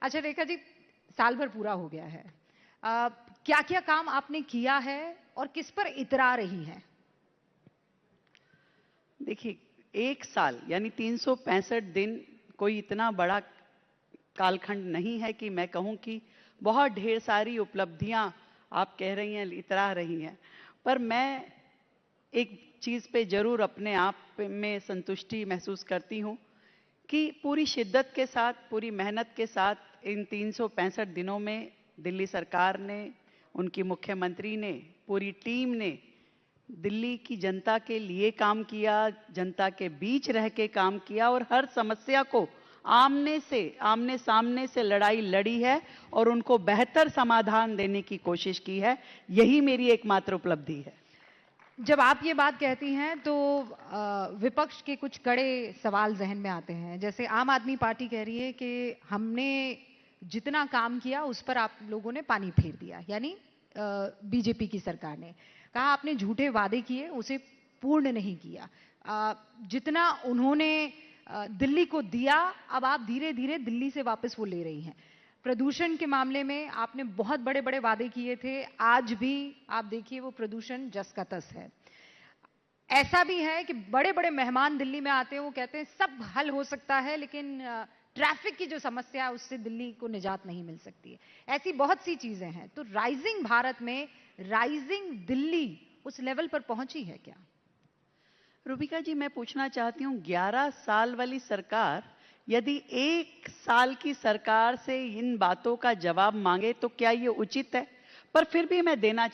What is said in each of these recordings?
अच्छा रेखा जी, साल भर पूरा हो गया है। क्या क्या काम आपने किया है और किस पर इतरा रही हैं? देखिए, एक साल यानी 365 दिन कोई इतना बड़ा कालखंड नहीं है कि मैं कहूं कि बहुत ढेर सारी उपलब्धियां आप कह रही हैं, इतरा रही हैं। पर मैं एक चीज पे जरूर अपने आप में संतुष्टि महसूस करती हूं कि पूरी शिद्दत के साथ, पूरी मेहनत के साथ इन 365 दिनों में दिल्ली सरकार ने, उनकी मुख्यमंत्री ने, पूरी टीम ने दिल्ली की जनता के लिए काम किया, जनता के बीच रह के काम किया और हर समस्या को आमने सामने से लड़ाई लड़ी है और उनको बेहतर समाधान देने की कोशिश की है। यही मेरी एकमात्र उपलब्धि है। जब आप ये बात कहती हैं तो विपक्ष के कुछ कड़े सवाल जहन में आते हैं। जैसे आम आदमी पार्टी कह रही है कि हमने जितना काम किया उस पर आप लोगों ने पानी फेर दिया, यानी बीजेपी की सरकार ने कहा आपने झूठे वादे किए, उसे पूर्ण नहीं किया। जितना उन्होंने दिल्ली को दिया, अब आप धीरे धीरे दिल्ली से वापस वो ले रही हैं। प्रदूषण के मामले में आपने बहुत बड़े बड़े वादे किए थे, आज भी आप देखिए वो प्रदूषण जस का तस है। ऐसा भी है कि बड़े बड़े मेहमान दिल्ली में आते हैं, वो कहते हैं सब हल हो सकता है, लेकिन ट्रैफिक की जो समस्या है उससे दिल्ली को निजात नहीं मिल सकती है। ऐसी बहुत सी चीजें हैं। तो राइजिंग भारत में राइजिंग दिल्ली उस लेवल पर पहुंची है क्या? रूबिका जी, मैं पूछना चाहती हूँ, 11 साल वाली सरकार यदि एक साल की सरकार से इन बातों का जवाब मांगे तो क्या ये उचित है? पर फिर भी मैं देना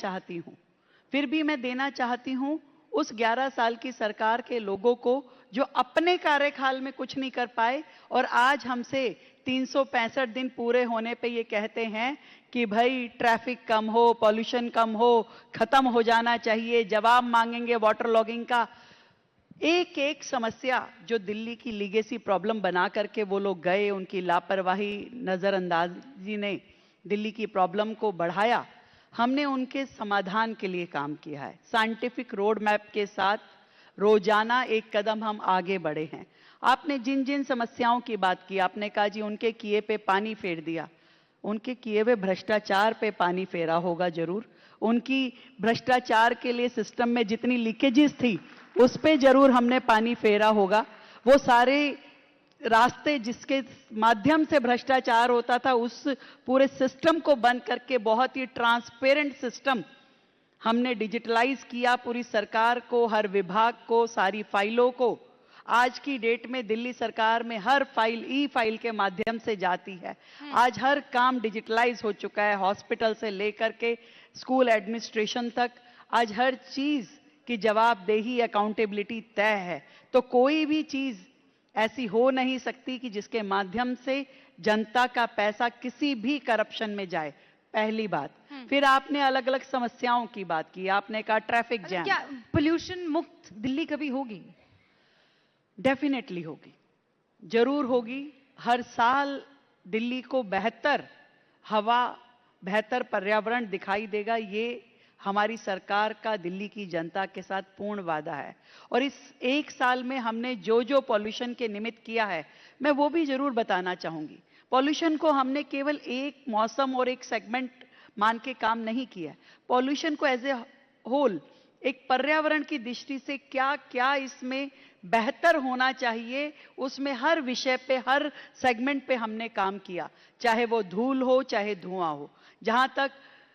चाहती हूँ उस 11 साल की सरकार के लोगों को जो अपने कार्यकाल में कुछ नहीं कर पाए और आज हमसे 365 दिन पूरे होने पे ये कहते हैं कि भाई ट्रैफिक कम हो, पॉल्यूशन कम हो, खत्म हो जाना चाहिए, जवाब मांगेंगे वाटर लॉगिंग का। एक एक समस्या जो दिल्ली की लीगेसी प्रॉब्लम बना करके वो लोग गए, उनकी लापरवाही, नजरअंदाजी ने दिल्ली की प्रॉब्लम को बढ़ाया। हमने उनके समाधान के लिए काम किया है। साइंटिफिक रोड मैप के साथ रोजाना एक कदम हम आगे बढ़े हैं। आपने जिन जिन समस्याओं की बात की, आपने कहा जी उनके किए पे पानी फेर दिया। उनके किए हुए भ्रष्टाचार पे पानी फेरा होगा जरूर। उनकी भ्रष्टाचार के लिए सिस्टम में जितनी लीकेजेस थी उस पे जरूर हमने पानी फेरा होगा। वो सारे रास्ते जिसके माध्यम से भ्रष्टाचार होता था उस पूरे सिस्टम को बंद करके बहुत ही ट्रांसपेरेंट सिस्टम हमने डिजिटलाइज किया। पूरी सरकार को, हर विभाग को, सारी फाइलों को आज की डेट में दिल्ली सरकार में हर फाइल ई फाइल के माध्यम से जाती है। आज हर काम डिजिटलाइज हो चुका है, हॉस्पिटल से लेकर के स्कूल एडमिनिस्ट्रेशन तक। आज हर चीज की जवाबदेही, अकाउंटेबिलिटी तय है। तो कोई भी चीज ऐसी हो नहीं सकती कि जिसके माध्यम से जनता का पैसा किसी भी करप्शन में जाए, पहली बात। फिर आपने अलग अलग समस्याओं की बात की, आपने कहा ट्रैफिक जैम। क्या पोल्यूशन मुक्त दिल्ली कभी होगी? डेफिनेटली होगी, जरूर होगी। हर साल दिल्ली को बेहतर हवा, बेहतर पर्यावरण दिखाई देगा। ये हमारी सरकार का दिल्ली की जनता के साथ पूर्ण वादा है। और इस एक साल में हमने जो जो पॉल्यूशन के निमित्त किया है, मैं वो भी जरूर बताना चाहूंगी। पॉल्यूशन को हमने केवल एक मौसम और एक सेगमेंट मान के काम नहीं किया। पॉल्यूशन को एज ए होल, एक पर्यावरण की दृष्टि से क्या क्या इसमें बेहतर होना चाहिए, उसमें हर विषय पे, हर सेगमेंट पे हमने काम किया। चाहे वो धूल हो, चाहे धुआं हो। जहां तक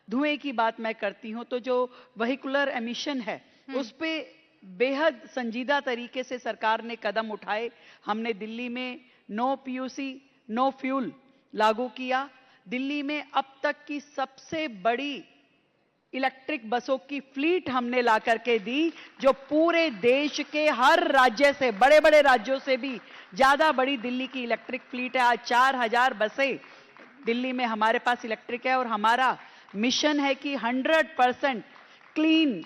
धुएं की बात मैं करती हूं तो जो व्हीकुलर एमिशन है उस पे बेहद संजीदा तरीके से सरकार ने कदम उठाए। हमने दिल्ली में नो पीयूसी, नो फ्यूल लागू किया। दिल्ली में अब तक की सबसे बड़ी इलेक्ट्रिक बसों की फ्लीट हमने ला करके दी, जो पूरे देश के हर राज्य से, बड़े बड़े राज्यों से भी ज्यादा बड़ी दिल्ली की इलेक्ट्रिक फ्लीट है। आज 4000 बसें दिल्ली में हमारे पास इलेक्ट्रिक है और हमारा मिशन है कि 100% क्लीन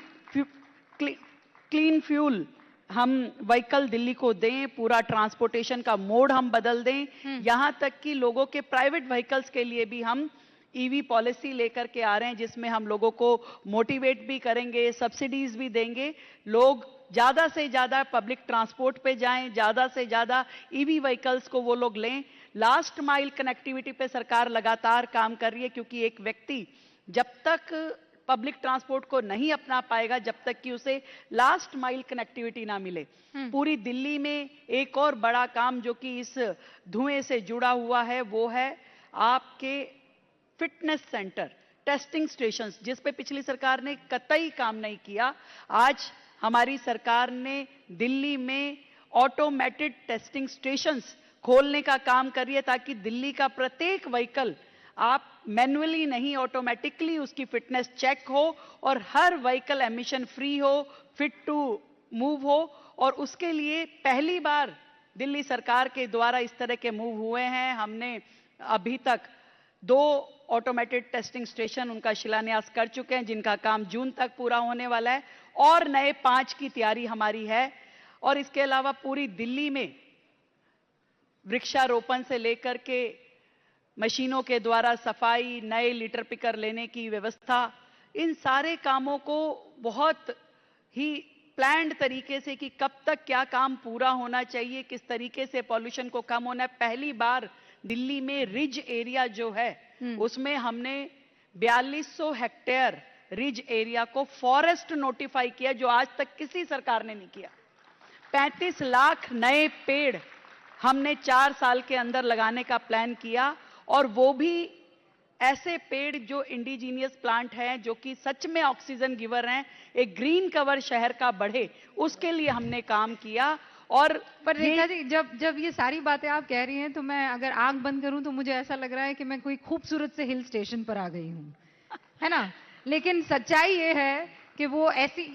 फ्यूल हम व्हीकल दिल्ली को दें, पूरा ट्रांसपोर्टेशन का मोड हम बदल दें। यहां तक कि लोगों के प्राइवेट व्हीकल्स के लिए भी हम ईवी पॉलिसी लेकर के आ रहे हैं, जिसमें हम लोगों को मोटिवेट भी करेंगे, सब्सिडीज भी देंगे। लोग ज्यादा से ज्यादा पब्लिक ट्रांसपोर्ट पे जाएं, ज्यादा से ज्यादा ईवी व्हीकल्स को वो लोग लें। लास्ट माइल कनेक्टिविटी पे सरकार लगातार काम कर रही है, क्योंकि एक व्यक्ति जब तक पब्लिक ट्रांसपोर्ट को नहीं अपना पाएगा, जब तक कि उसे लास्ट माइल कनेक्टिविटी ना मिले। पूरी दिल्ली में एक और बड़ा काम जो कि इस धुएं से जुड़ा हुआ है वो है आपके फिटनेस सेंटर, टेस्टिंग स्टेशंस, जिस पे पिछली सरकार ने कतई काम नहीं किया। आज हमारी सरकार ने दिल्ली में ऑटोमेटेड टेस्टिंग स्टेशंस खोलने का काम कर रही है, ताकि दिल्ली का प्रत्येक व्हीकल आप मैन्युअली नहीं ऑटोमेटिकली उसकी फिटनेस चेक हो और हर व्हीकल एमिशन फ्री हो, फिट टू मूव हो। और उसके लिए पहली बार दिल्ली सरकार के द्वारा इस तरह के मूव हुए हैं। हमने अभी तक 2 ऑटोमेटेड टेस्टिंग स्टेशन उनका शिलान्यास कर चुके हैं, जिनका काम जून तक पूरा होने वाला है, और नए 5 की तैयारी हमारी है। और इसके अलावा पूरी दिल्ली में वृक्षारोपण से लेकर के मशीनों के द्वारा सफाई, नए लीटर पिकर लेने की व्यवस्था, इन सारे कामों को बहुत ही प्लान्ड तरीके से कि कब तक क्या काम पूरा होना चाहिए, किस तरीके से पॉल्यूशन को कम होना है। पहली बार दिल्ली में रिज एरिया जो है उसमें हमने 4200 हेक्टेयर रिज एरिया को फॉरेस्ट नोटिफाई किया, जो आज तक किसी सरकार ने नहीं किया। 35 लाख नए पेड़ हमने 4 साल के अंदर लगाने का प्लान किया, और वो भी ऐसे पेड़ जो इंडिजीनियस प्लांट हैं, जो कि सच में ऑक्सीजन गिवर हैं। एक ग्रीन कवर शहर का बढ़े, उसके लिए हमने काम किया। और पर रेखा जी, जब ये सारी बातें आप कह रही हैं, तो मैं अगर आंख बंद करूं तो मुझे ऐसा लग रहा है कि मैं कोई खूबसूरत से हिल स्टेशन पर आ गई हूं, है ना? लेकिन सच्चाई ये है कि वो ऐसी,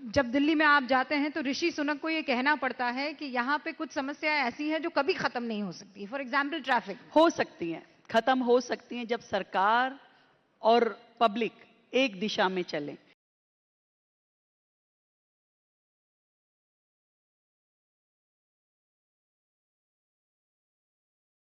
जब दिल्ली में आप जाते हैं तो ऋषि सुनक को ये कहना पड़ता है कि यहाँ पे कुछ समस्याएं ऐसी हैं जो कभी खत्म नहीं हो सकती। For example traffic. हो सकती हैं, खत्म हो सकती हैं, जब सरकार और पब्लिक एक दिशा में चले।